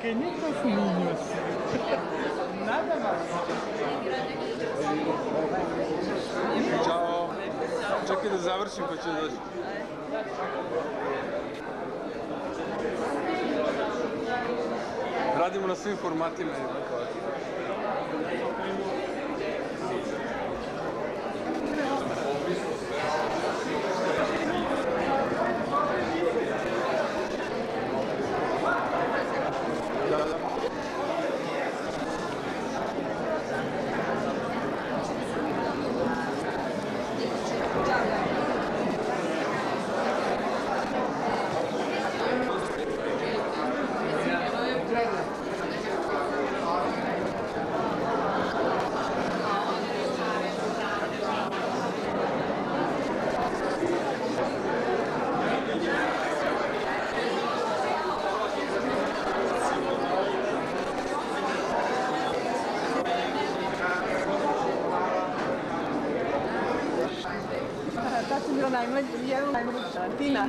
che niko snimio se. Nadam se. Ćao. Čekaj da završim pa ću doći. Radimo na svim formatima. Tad sam bila najmlađa, Tina.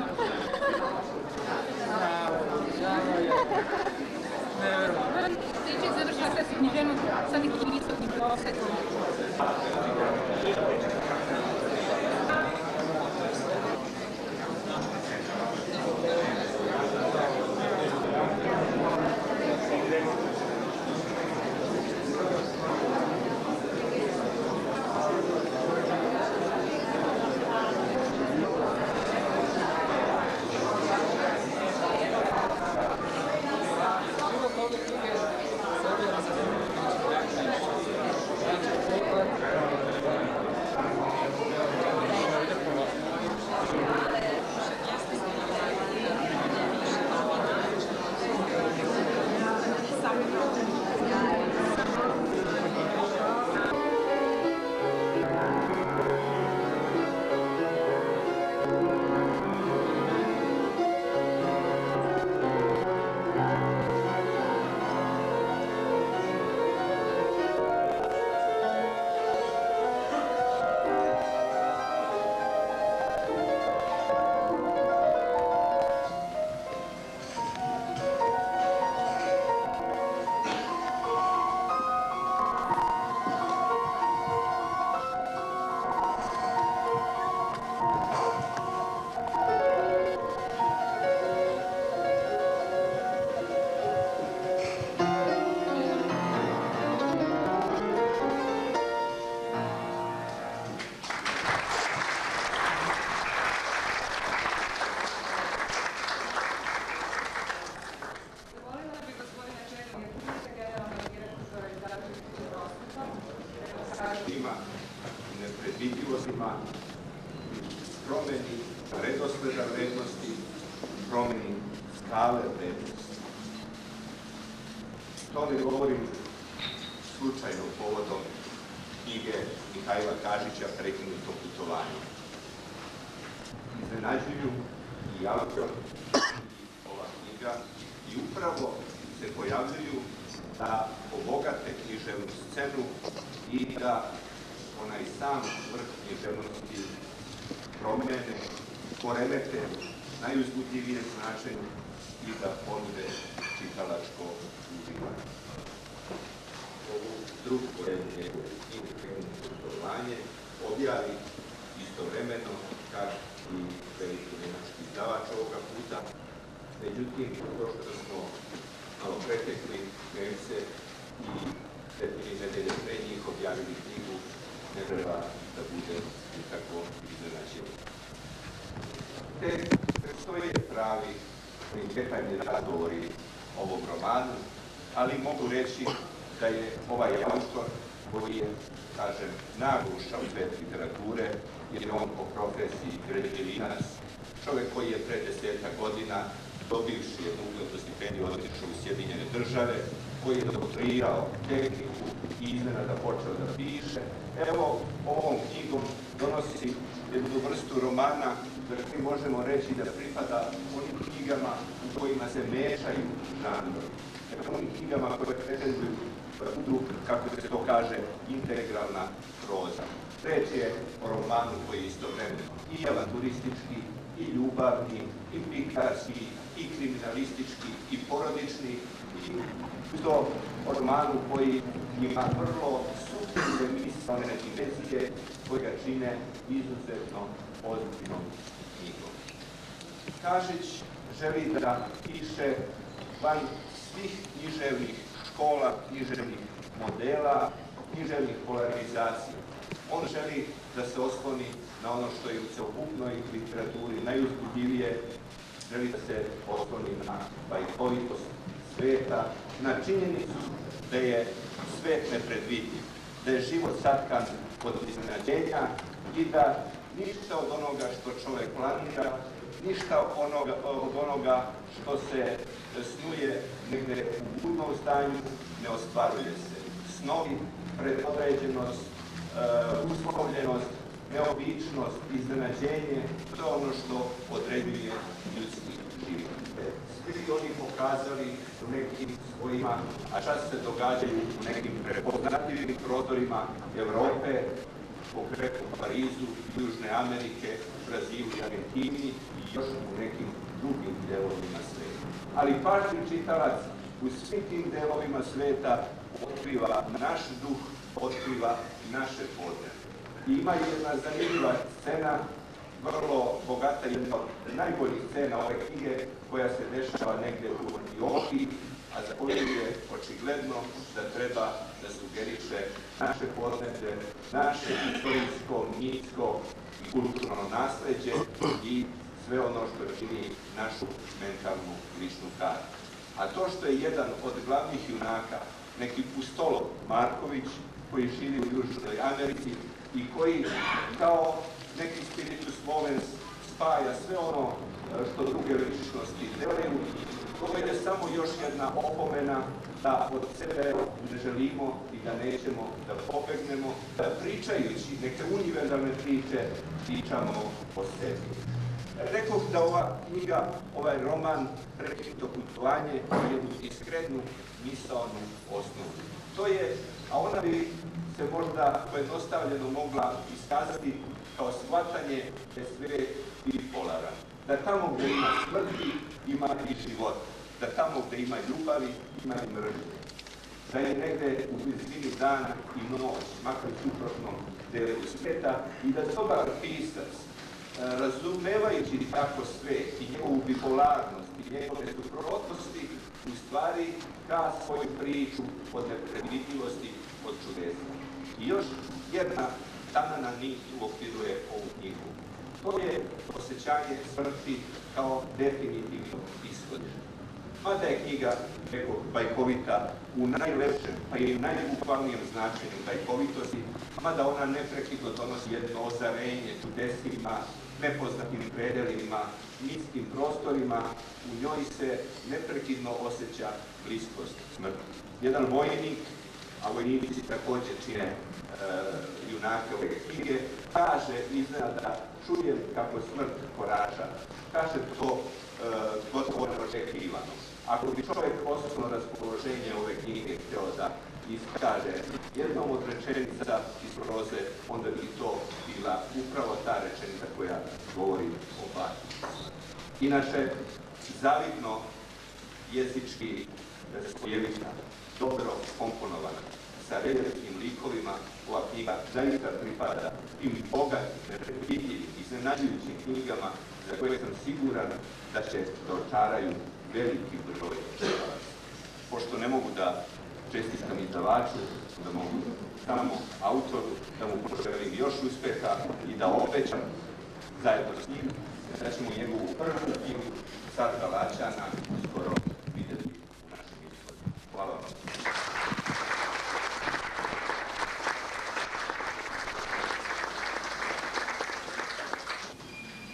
Ti će završiti sve su knjiženu sa nekim visokim prosekom. nepredvidljivostima, promeni redosleda vrednosti, promeni skale vrednosti. To ne govorim slučajno povodom knjige Mihajla Kažića Prekinuto putovanje. Iznenađuju i autor ova knjiga i upravo se pojavljuju da obogate književnu scenu i da onaj sam vrh književnosti promene, poremete najuzbudljivijem značenju i da ponude čitalačko uživanje. Ovu drugu njegove knjige Prekinuto putovanje objavi istovremeno kao i veliki nemački izdavač ovoga puta. Međutim, prošlo da smo malo pretekli Nemce i 4 nedelje pre njih objavili knjigu, ne treba da bude nikako iznenađenje. Postoje pravi detaljni razgovori o ovom romanu, ali mogu reći da je ovaj autor koji je, kažem, naglo ušao u svet literature, jer je on po profesiji građevinac, čovek koji je pre 10 godina dobivši jednu uglednu stipendiju otišao u Sjedinjene Države, koji je doktorirao tehniku i iznenada počeo da piše. Evo, ovom knjigom donosi jednu vrstu romana, da mi možemo reći da pripada onim knjigama u kojima se mešaju žanrovi. Onim knjigama koje pretenduju da budu, kako se to kaže, integralna proza. Reč je o romanu koji je istovremeno i avanturistički, i ljubavni, i pikarski, i kriminalistički, i porodični, I to o romanu koji ima vrlo suptilne misaone dimenzije koje ga čine izuzetno ozbiljnom knjigom. Kažić želi da piše van svih književnih škola, književnih modela, književnih polarizacija. On želi da se osloni na ono što je u celokupnoj literaturi najuzbudljivije, želi da se osloni na bajkovitost sveta, na činjenicu da je svet nepredvidljiv, da je život satkan od iznenađenja i da ništa od onoga što čovek planira, ništa od onoga što se snuje negde u budnom stanju ne ostvaruje se. Snovi, predodređenost, uslovljenost, neobičnost, iznenađenje, to je ono što određuje ljudski život. Svi oni pokazali u nekim svojima, a čas se događaju u nekim prepoznatljivim prostorima Evrope, konkretno u Parizu, Južne Amerike, Brazilu i Argentini i još u nekim drugim delovima sveta. Ali pažljiv čitalac u svim tim delovima sveta otkriva naš duh, otkriva naše potrebe. I ima jedna zanimljiva scena, vrlo bogata, jedna od najboljih scena ove knjige, koja se dešava negde u Antiohiji, a za koju je očigledno da treba da sugeriše naše potrebe, naše istorijsko, mitsko i kulturno nasleđe i sve ono što čini našu mentalnu ličnu kartu. A to što je jedan od glavnih junaka, neki Pustolov Marković, koji živi u Južnoj Americi i koji kao neki spiritus movens spaja sve ono što druge ličnosti delaju, to je samo još jedna opomena da od sebe ne želimo i da nećemo da pobegnemo, da pričajući neke univerzalne priče pričamo o sebi. Rekoh da ova knjiga, ovaj roman, Prekinuto putovanje, je jednu iskrenu misaonu osnovu. To je, a ona bi se možda pojednostavljeno mogla iskazati kao shvatanje da je svet bipolaran. Da tamo gde ima smrti, ima i život. Da tamo gde ima ljubavi, ima i mržnje. Da je negde u blizini dana i noć, makar u suprotnom delu sveta, i da dobar pisac, razumevajući tako svet i njegovu bipolarnost i njegove suprotnosti, u stvari ka svoju priču od nepredvidljivosti, od čudesa. I još jedna tanana nit uokviruje ovu knjigu. To je osjećanje smrti kao definitivnog ishoda. Mada je knjiga bajkovita u najlepšem, pa i najbukvalnijem značenju bajkovitosti, mada ona neprekidno donosi jedno ozarenje čudesima, nepoznatim predelima, mitskim prostorima, u njoj se neprekidno osjeća bliskost smrti. Jedan vojnik, a vojnici takođe čine junake ove knjige, kaže iznenada, čujem kako smrt korača. Kaže to gotovo neočekivano. Ako bi čovjek osnovno raspoloženje ove knjige hteo da iskaže jednom od rečenica iz proze, onda bi to bila upravo ta rečenica koja govori o patnji. Inače, zavidno jezički spojevita, dobro komponovana, sa reljefnim likovima, ova knjiga zaista pripada tim bogatim, nepredvidljivim, iznenađujućim knjigama za koje sam siguran da će da očaraju veliki broj čitalaca. Pošto ne mogu da čestitam izdavaču, da mogu samo autoru, da mu poželim još uspeha i da obećam zajedno s njim da ćemo njegovu prvu knjigu Carka Laćana skoro vidjeti u našem izvodu. Hvala vam.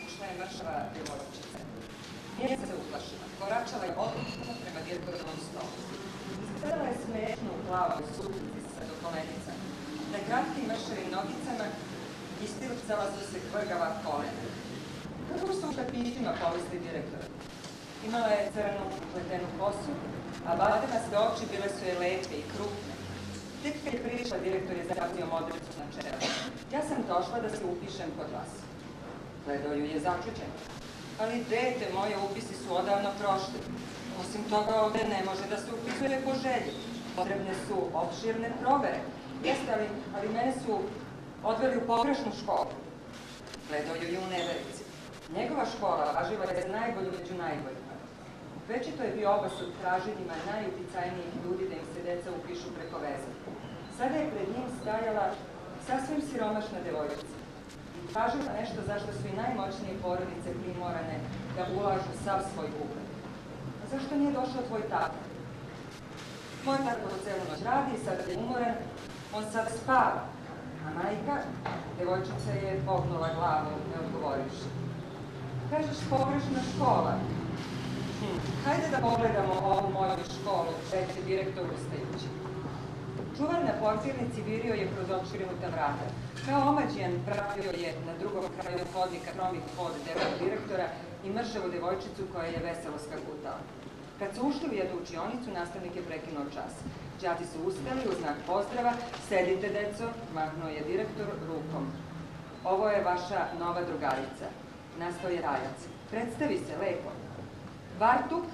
Ušla je mršava djevojčica. Nije se uplašila. Koračala je odlučno prema direktorovom stolu. Izgledala je smešno u plavoj suknjici sa do kolenica. Na kratkim mršavim nogicama istircala su se kvrgava kolena. Kako su u štapićima povesti direktora? Imala je crnu upletenu kosu, a badenaste oči bile su je lepe i krupne. Tek kad je prišla, direktor je zapnio modricu na čelu. Ja sam došla da se upišem kod vas. Gledao ju je začuđen. Ali, dete moje, upisi su odavno prošli. Osim toga, ovde ne može da se upisuje po želji. Potrebne su opširne provere. Jeste, ali mene su odveli u pogrešnu školu. Gledao je u neverici. Njegova škola važila je za najbolju među najboljima. Večito je bio obas od traženjima najuticajnijih ljudi da im se deca upišu preko veze. Sada je pred njim stajala sasvim siromašna devojčica. Tražila nešto zašto su i najmoćnije porodice primorane da ulažu sav svoj ugled. A zašto nije došao tvoj tata? Moj tata po celu noć radi i sada je umoran, on sad spava. A majka, devojčica je pognula glavu, ne odgovoriš. Kažeš pogrešna škola. Hajde da pogledamo ovu moju školu, reče direktor ustajući. Čuvar na portirnici virio je kroz opširinuta vrata. Kao omađijan pratio je na drugom kraju hodnika tromih pod devog direktora i mršavu devojčicu koja je veselo skakutala. Kad su ušli u jednu učionicu, nastavnik je prekinuo čas. Đaci su ustali u znak pozdrava. Sedite, deco, mahnuo je direktor rukom. Ovo je vaša nova drugarica. Nastao je Rajac. Predstavi se lepo. Vartuk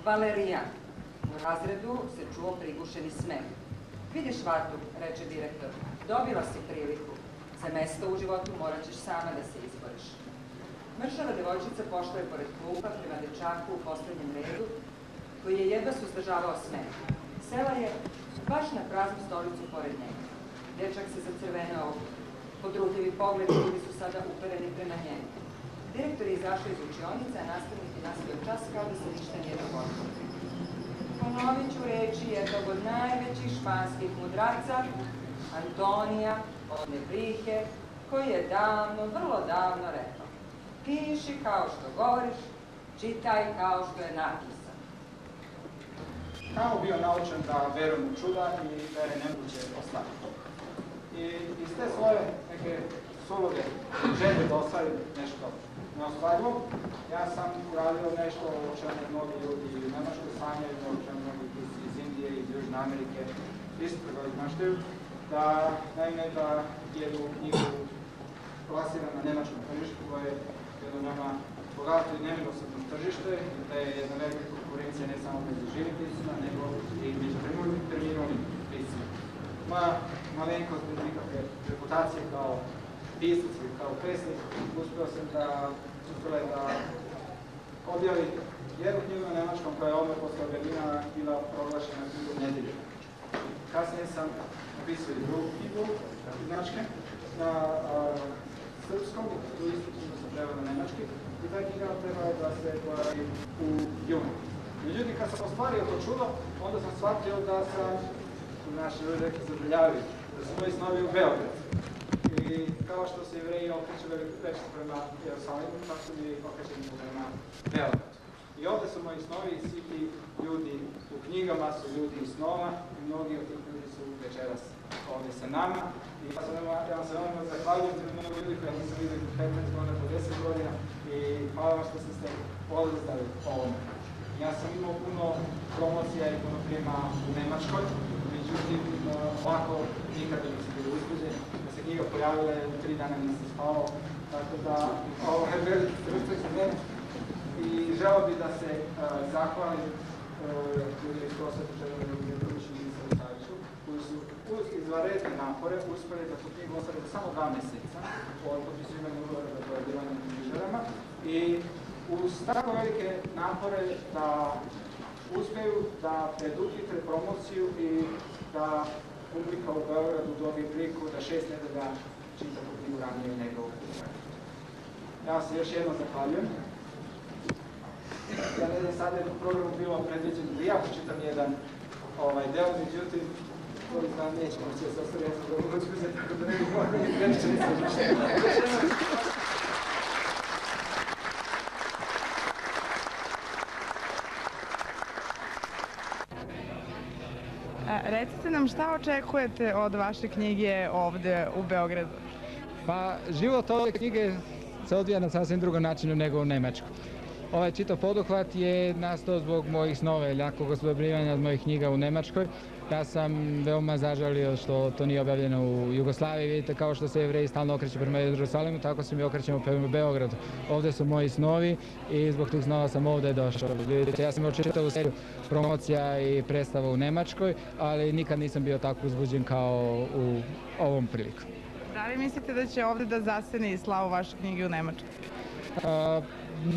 Valerijan. U razredu se čuo prigušeni smeh. Vidiš, Vartuk, reče direktor, dobila si priliku. Za mesto u životu morat ćeš sama da se izboriš. Mršava devojčica pošla je pored klupa prema dečaku u poslednjem redu, koji je jedva suzdržavao smeh. Sela je baš na praznu stolicu pored njega. Dečak se zacrvenao. Podrugljivi pogled ljudi su sada upereni prema njemu. Direktor je izašao iz učionice, a nastavnik je nastavio čas kao da se ništa nije dogodilo. Ponovit ću reči jednog od najvećih španskih mudraca, Antonija od Nebrihe, koji je davno, vrlo davno rekao: piši kao što govoriš, čitaj kao što je napisan. Tamo bio naučen da verujem u čuda i da je nemoguće ostvariti. I iz te svoje neke sulude želje da ostvarim nešto neostvarivo, ja sam uradio nešto o čemu mnogi ljudi u Nemačkoj sanjaju, o čemu mnogi iz Indije, iz Južne Amerike isto razmišljaju, da naime da jednu knjigu plasira na nemačkom tržištu, koje je jedno veoma bogato i nemilosrdno tržište, da je jedna velika konkurencija ne samo među živim piscima, nego i među terminovnim piscima. Moja malenkost bez nikakve reputacije kao pisac ili kao pesnik, uspeo sam da objavi jednu knjigu na nemačkom koja je odmah posle Berlina bila proglašena knjigom nedelje. Kasnije sam napisao i drugu knjigu iz Nemačke na srpskom, tu istu knjigu sam preveo na nemački i ta knjiga trebala da se pojavi u junu. Međutim, kad sam ostvario to čudo, onda sam shvatio da sam, naši ljudi rekli, zaželjavaju, da su moji snovi u Beograd. I kao što se Jevreji okreću večito prema Jerusalimu, tako su mi okrećeni prema Beogradu. I ovde su moji snovi i svi ti ljudi u knjigama su ljudi iz snova i mnogi od tih ljudi su večeras ovde sa nama. I ja vam se veoma zahvaljujem za mnogo ljudi koja nisam vidio 15 godina, po 10 godina i hvala vam što ste odazvali ovome. Ja sam imao puno promocija i puno prijema u Nemačkoj, međutim ovako nikada nisam bilo uzbuđen. Da se knjiga pojavila je, u 3 dana nisam spavao, tako da ovo je veliki trenutak za mene. I želeo bih da se zahvalim ljudi iz Prosvete Červenog Mitrovića i Ministra Saviću, koji su uz izvanredne napore uspeli da tu knjigu ostave samo 2 meseca od potpisivanja ugovora za pojavljivanje na knjižarama i uz tako velike napore da uspeju da preduhitre promociju i da publika u Beogradu dobije priliku da 6 nedelja čita tu knjigu ranije nego u Beogradu. Ja se još jednom zahvaljujem. Ja ne znam, sad je u programu bilo predviđeno da ja počitam jedan deo, međutim, koji znam, nećemo se sastaviti, ja sam da mogu uzeti, tako da ne bih mogla ni rečenica. Recite nam šta očekujete od vaše knjige ovde u Beogradu? Pa, život ove knjige se odvija na sasvim drugom načinu nego u Nemačkoj. Ovaj čitav poduhvat je nastao zbog mojih snova i jakog osvobljivanja od mojih knjiga u Nemačkoj, Ja sam veoma zažalio što to nije objavljeno u Jugoslaviji. Vidite, kao što se Jevreji stalno okreću prema Jerusalimu, tako se mi okrećemo prema Beogradu. Ovdje su moji snovi i zbog tih snova sam ovdje došao. Vidite, ja sam imao čitavu seriju promocija i predstava u Nemačkoj, ali nikad nisam bio tako uzbuđen kao u ovom priliku. Da li mislite da će ovdje da zasene i slavu vaše knjige u Nemačkoj?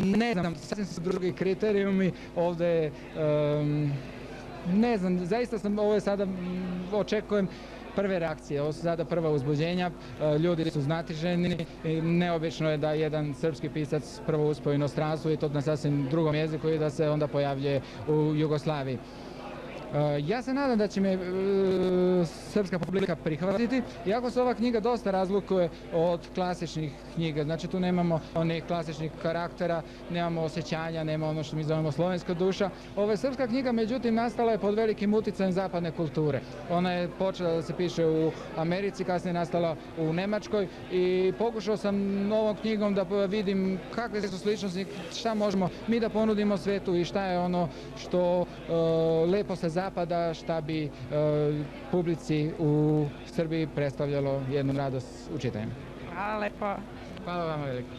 Ne znam, sasvim su drugi kriterijumi. Ovdje, ne znam, zaista sam ovo sada očekujem prve reakcije, ovo su sada prva uzbuđenja, ljudi su znatiženi, neobično je da jedan srpski pisac prvo uspio u inostranstvu i to na sasvim drugom jeziku i da se onda pojavljuje u Jugoslaviji. Ja se nadam da će me srpska publika prihvatiti, iako se ova knjiga dosta razlikuje od klasičnih knjiga. Znači tu nemamo onih klasičnih karaktera, nemamo osjećanja, nema ono što mi zovemo slovenska duša. Ova je srpska knjiga, međutim, nastala je pod velikim uticajem zapadne kulture. Ona je počela da se piše u Americi, kasnije nastala u Nemačkoj i pokušao sam ovom knjigom da vidim kakve su sličnosti, šta možemo mi da ponudimo svetu i šta je ono što lepo se zapada, šta bi publici u Srbiji predstavljalo jednu radost u čitanju. Hvala lepo. Hvala vam veliko.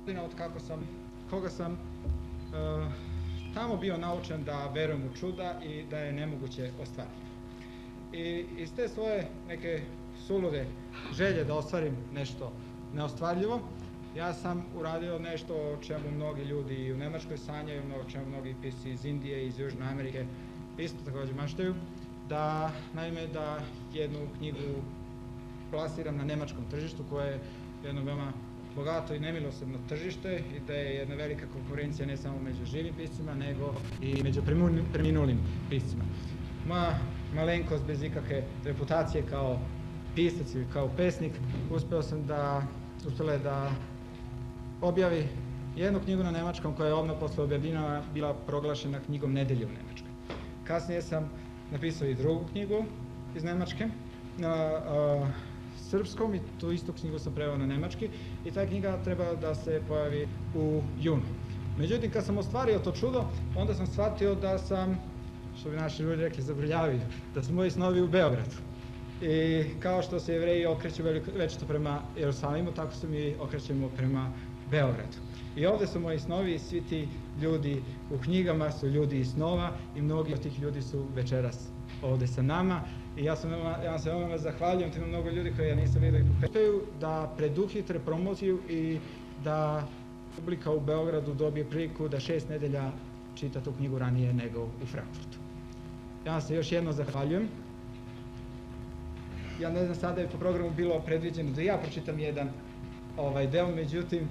Od koga sam tamo bio naučen da verujem u čuda i da je nemoguće ostvariti. I iz te svoje neke sulude želje da ostvarim nešto neostvarljivo, ja sam uradio nešto o čemu mnogi ljudi i u Nemačkoj sanjaju, o čemu mnogi pisci iz Indije i iz Južne Amerike isto također maštaju, da naime da jednu knjigu plasiram na nemačkom tržištu koje je jedno veoma bogato i nemilosrdno tržište i da je jedna velika konkurencija ne samo među živim piscima, nego i među preminulim piscima. Moja malenkost bez ikakve reputacije kao pisac ili kao pesnik uspjela je da objavi jednu knjigu na nemačkom koja je odmah posle objavljena bila proglašena knjigom nedelje u Nemačkoj. Kasnije sam napisao i drugu knjigu iz Nemačke na srpskom i tu istu knjigu sam preveo na nemački i ta knjiga treba da se pojavi u junu. Međutim, kad sam ostvario to čudo, onda sam shvatio da sam, što bi naši ljudi rekli, zabrljavio, da su moji snovi u Beogradu. I kao što se Jevreji okreću večito prema Jerusalimu, tako se mi okrećemo prema Beogradu. I ovdje su moji snovi i svi ti ljudi u knjigama su ljudi iz snova i mnogi od tih ljudi su večeras ovdje sa nama. I ja vam se veoma zahvaljujem, ima mnogo ljudi koje ja nisam vidio i uspiju da preduhitre promociju i da publika u Beogradu dobije priliku da 6 nedelja čita tu knjigu ranije nego u Frankfurtu. Ja vam se još jedno zahvaljujem. Ja ne znam, sada je po programu bilo predviđeno da ja pročitam jedan deo, međutim,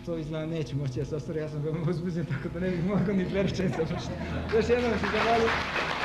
to izgleda neću moći, ja sam veoma uzbuđen, tako da ne bih mogao ni dve rečenice završiti. Još jednom se zahvaljujem.